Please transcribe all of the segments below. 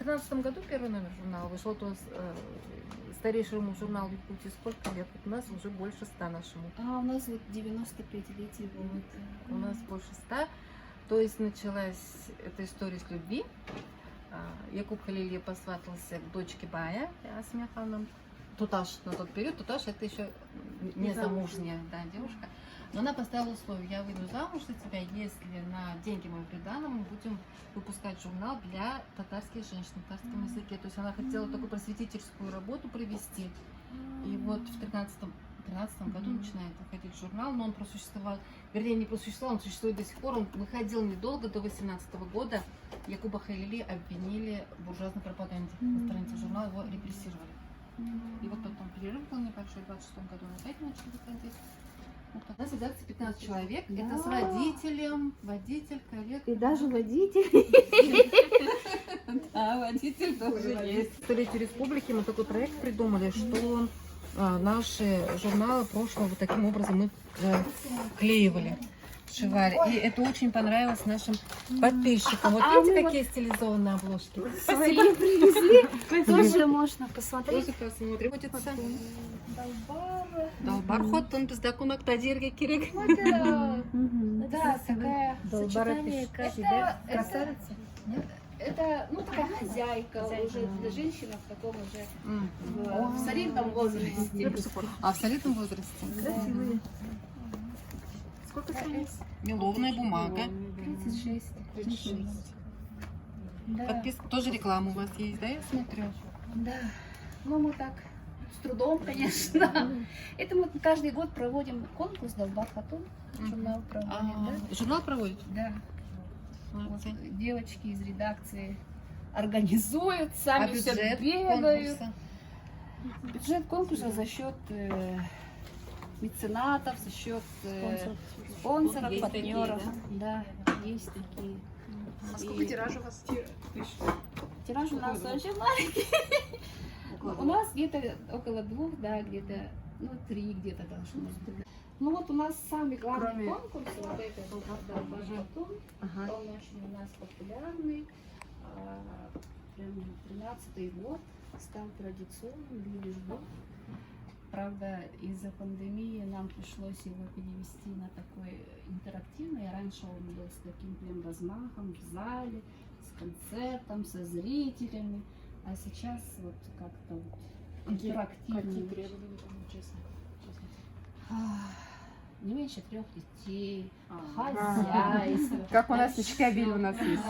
2013 году первый номер журнала вышел. То есть, старейшему журналу Якутии сколько лет? Вот у нас уже больше 100 нашему. А у нас вот 95-летие будет. У нас больше 100. То есть началась эта история с любви. Якуб Халили посватался к дочке Бая, Асмеханом. Туташ на тот период. Туташ это еще не замужняя, да, девушка. Но она поставила условие: я выйду замуж за тебя, если на деньги мои приданого мы будем выпускать журнал для татарских женщин на татарском языке. То есть она хотела такую просветительскую работу провести. И вот в 13 году начинает выходить журнал, но он просуществовал, вернее не просуществовал, он существует до сих пор. Он выходил недолго, до 18 года. Якуба Халили обвинили в буржуазной пропаганде. На странице журнала его репрессировали. И вот потом перерыв был небольшой, в 26 году он опять начал выходить. Вот у нас редакция 15 человек, Да. это с водителем, водитель, коллег. И даже водитель. Да, водитель тоже есть. В столетие республики мы такой проект придумали, что наши журналы прошлого вот таким образом мы клеивали, сшивали. И это очень понравилось нашим подписчикам. Вот видите, какие стилизованные обложки? Свои привезли. Тоже можно посмотреть. Тоже посмотрим. Долбара. Долбар хоттон бізді қонақта жерге керек. Да, такая Долбара сочетание. красавица. Это, ну, такая хозяйка, уже женщина в таком уже в солидном возрасте. А в солидном возрасте? Красивые. Сколько страниц? Меловная бумага. 36. Да. Подписка, тоже реклама у вас есть, да, я смотрю? Да. Ну, мы так, с трудом, конечно. Это мы каждый год проводим конкурс Долбар Хатун. Журнал проводим, да? Журнал проводит? Да. Молодцы. Вот девочки из редакции организуют, сами А все бюджет бегают. конкурса? Бюджет конкурса за счет меценатов, за счет спонсоров, Есть партнеров. такие, Да, есть такие. А сколько тираж у вас? Тираж у нас очень маленький. У нас где-то около 2, да, где-то, ну, 3 где-то должно быть. Ну вот у нас самый главный конкурс, вот этот Долбар Хатун, он очень у нас популярный. Прям 13-й год стал традиционным, люди ждут. Правда, из-за пандемии нам пришлось его перевести на такой интерактивный. Раньше он был с таким прям размахом в зале, с концертом, со зрителями. А сейчас вот как-то вот интерактивный. Какие требования, честно? Не меньше 3 детей, хозяйство. Как у нас в Чикабиле у нас есть.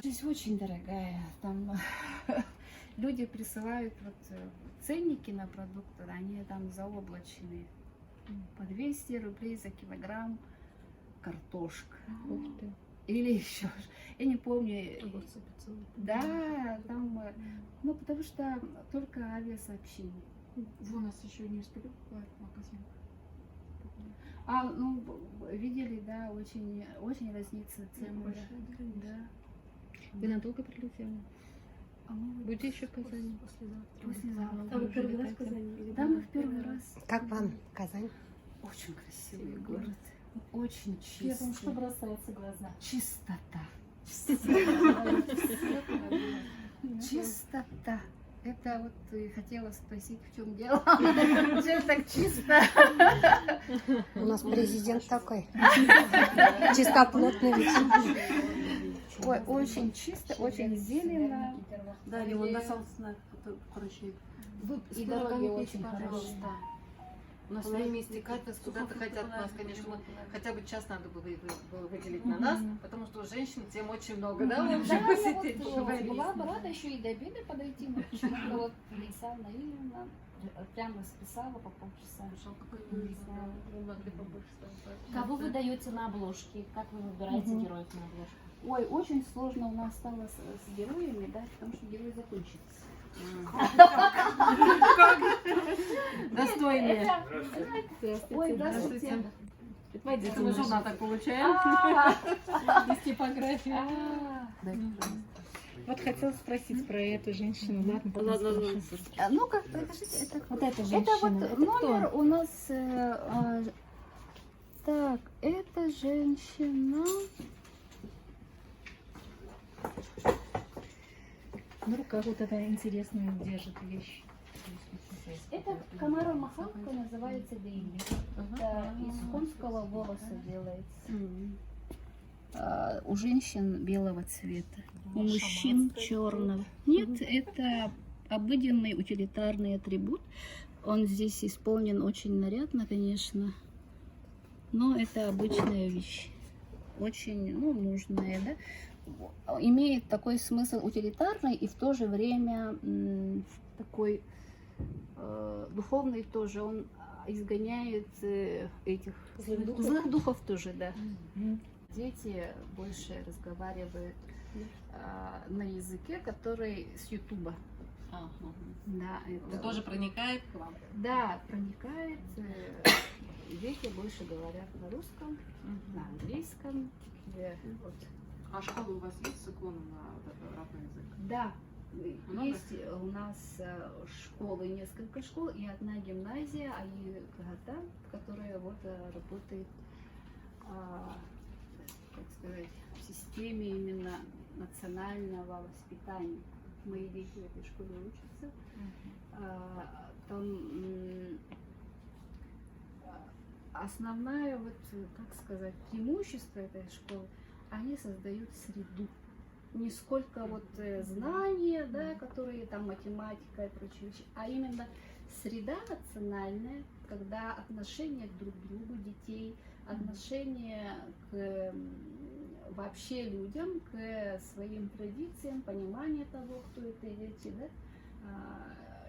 Жизнь очень дорогая. Там люди присылают вот ценники на продукты, они там заоблачные. По 200 рублей за килограмм картошка. Или еще, я не помню. Да, там, ну потому что только авиасообщение. Вы у нас еще не успели покупать магазин? Ну, видели, да, очень разнится цены. Да. Вы надолго прилетели? Мы Будете еще в Казани? послезавтра. А вы первый раз в Казани? Да, мы в первый раз. Как вам Казань? Очень красивый город. Очень Первым, что чистый. бросается в глаза? Чистота. Чистота. Это вот хотела спросить, в чем дело. Чем так чисто? У нас президент такой. Чистоплотный ведь. Ой, очень чисто, очень зелено. Да, его на короче. И дороги очень хорошие. У нас время истекает, нас куда-то хотят нас, конечно, хотя бы час надо было выделить на нас, потому что женщин тем очень много, да, мы Да, уже посетить. была бы рада еще и до обеда подойти, но почему-то вот Александра Ильина прямо расписала по полчаса. Кого вы даете на обложке? Как вы выбираете героев на обложку? Ой, очень сложно у нас стало с героями, да, потому что герои закончились. Достойные. Ой, здравствуйте. Это мы журнал так получаем. Из типографии. Вот хотела спросить про эту женщину. Ладно, потом спрошу. Ну-ка, покажите. Это Вот эта это женщина. вот номер у нас. Так, эта женщина. На руках вот это интересную держит вещь. Это комаромахалка, называется дейли. Это из конского волоса делается. У женщин белого цвета, у мужчин черного. Нет, это обыденный утилитарный атрибут. Он здесь исполнен очень нарядно, конечно, но это обычная вещь, очень, нужная, да? Имеет такой смысл утилитарный и в то же время такой духовный тоже. Он изгоняет этих злых духов тоже, да. Дети больше разговаривают на языке, который с Ютуба. Да, это тоже проникает к вам? Да, проникает. Дети больше говорят на русском, на английском. Вот. А школа у вас есть с уклоном на родной язык? Да, Много? есть у нас школы, несколько школ и одна гимназия, Али-Кагата, которая вот работает, как сказать, в системе именно национального воспитания. Мои дети в этой школе учатся. Там основное, вот, как сказать, преимущество этой школы, они создают среду. Не сколько вот знания, да, которые там математика и прочие вещи, а именно среда национальная, когда отношение друг к другу детей, отношение к вообще людям, к своим традициям, понимание того, кто это дети, да,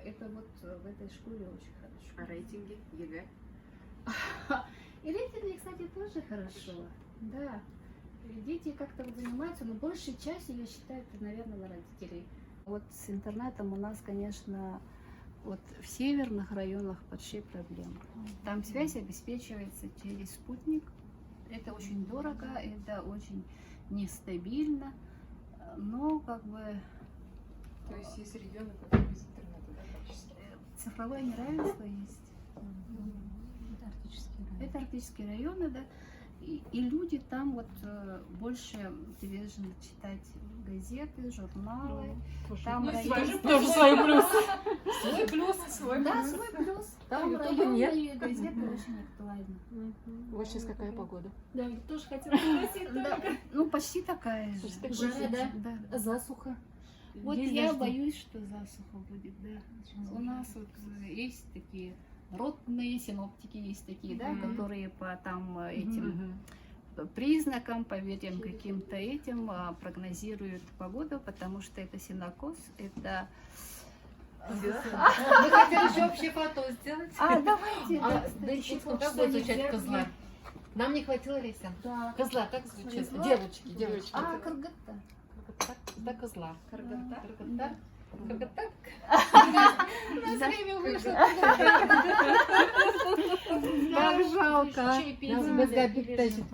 это вот в этой школе очень хорошо. А рейтинги, ЕГЭ? И рейтинги, кстати, тоже хорошо, да. И дети как-то вот занимаются, но большей частью, я считаю, это, наверное, на родителей. Вот с интернетом у нас, конечно, вот в северных районах большие проблемы. Там связь обеспечивается через спутник. Это очень дорого, это очень нестабильно, но как бы То есть есть регионы, которые без интернета, да, практически? цифровое неравенство есть. Это арктические районы, да. И люди там вот больше привержены читать газеты, журналы. Там район- Тоже свой плюс. Свой плюс. Да, свой плюс. Да, Там Ютуба нет. районные газеты очень актуальны. У вас сейчас какая погода? Да, я тоже хотела спросить. Да, ну почти такая же. Почти такая Жара, же. да. Засуха. Вот Есть я дожди. боюсь, что засуха будет, да. У нас вот есть такие ротные синоптики, есть такие, да, которые по там этим признакам, по этим каким-то этим прогнозируют погоду, потому что это синокос, это... Мы хотим еще общее фото сделать. Давайте, А, да, да, кстати, еще что-то как будет нельзя звучать козла? делать. Нам не хватило лесен. Да. Козла, как звучит? Козла? Девочки, девочки. Каргата. Да, козла. Каргата. Каргата. Каргата. Да. Время вышло. Как жалко. Нас без габик тащит,